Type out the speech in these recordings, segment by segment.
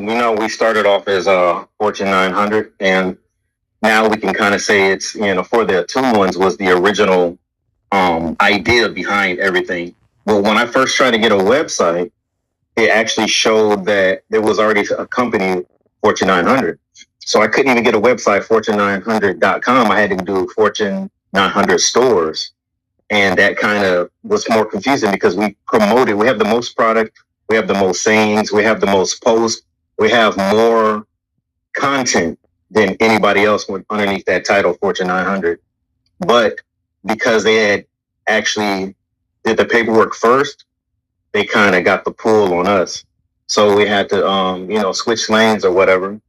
we started off as Fortune 900, and now we can kind of say it's for the two ones was the original idea behind everything. But when I first tried to get a website, it actually showed that there was already a company, Fortune 900. So I couldn't even get a website, Fortune900.com. I had to do Fortune 900 stores. And that kind of was more confusing because we have the most product, we have the most sayings, we have the most posts, we have more content than anybody else underneath that title, Fortune 900. But because they had actually did the paperwork first, they kind of got the pull on us. So we had to, switch lanes or whatever.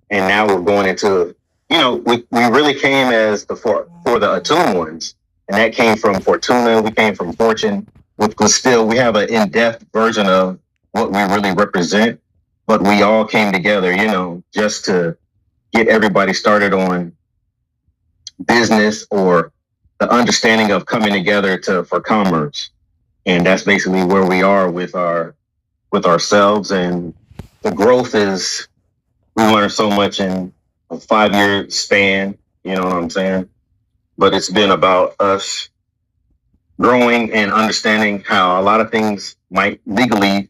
And now we're going into, we really came as for the attuned ones. And that came from Fortuna. We came from Fortune, which was still, we have an in-depth version of what we really represent. But we all came together, just to get everybody started on business or the understanding of coming together for commerce. And that's basically where we are with ourselves. And the growth is, we learned so much in a 5-year span, you know what I'm saying? But it's been about us growing and understanding how a lot of things might legally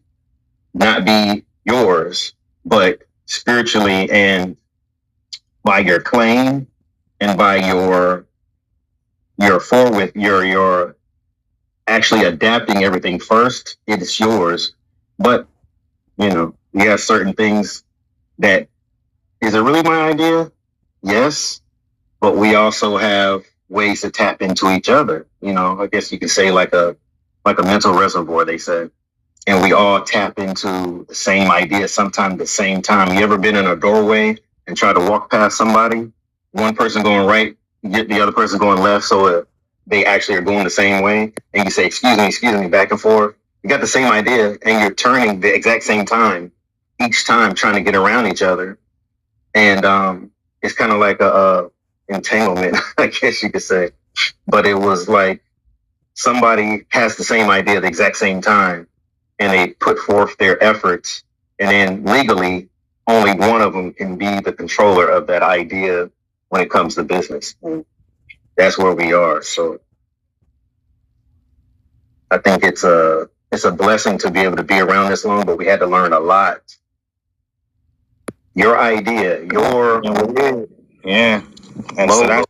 not be yours, but spiritually and by your claim and by your actually adapting everything first, it's yours. But you have certain things that, is it really my idea? Yes. But we also have ways to tap into each other. I guess you could say like a mental reservoir, they said. And we all tap into the same idea sometime at the same time. You ever been in a doorway and try to walk past somebody? One person going right, the other person going left, so they actually are going the same way. And you say, excuse me, back and forth. You got the same idea and you're turning the exact same time, each time trying to get around each other. And it's kind of like a entanglement, I guess you could say. But it was like somebody has the same idea at the exact same time, and they put forth their efforts, and then legally, only one of them can be the controller of that idea when it comes to business. And that's where we are. So I think it's a blessing to be able to be around this long, but we had to learn a lot. Your idea, your Yeah. And so logo. that's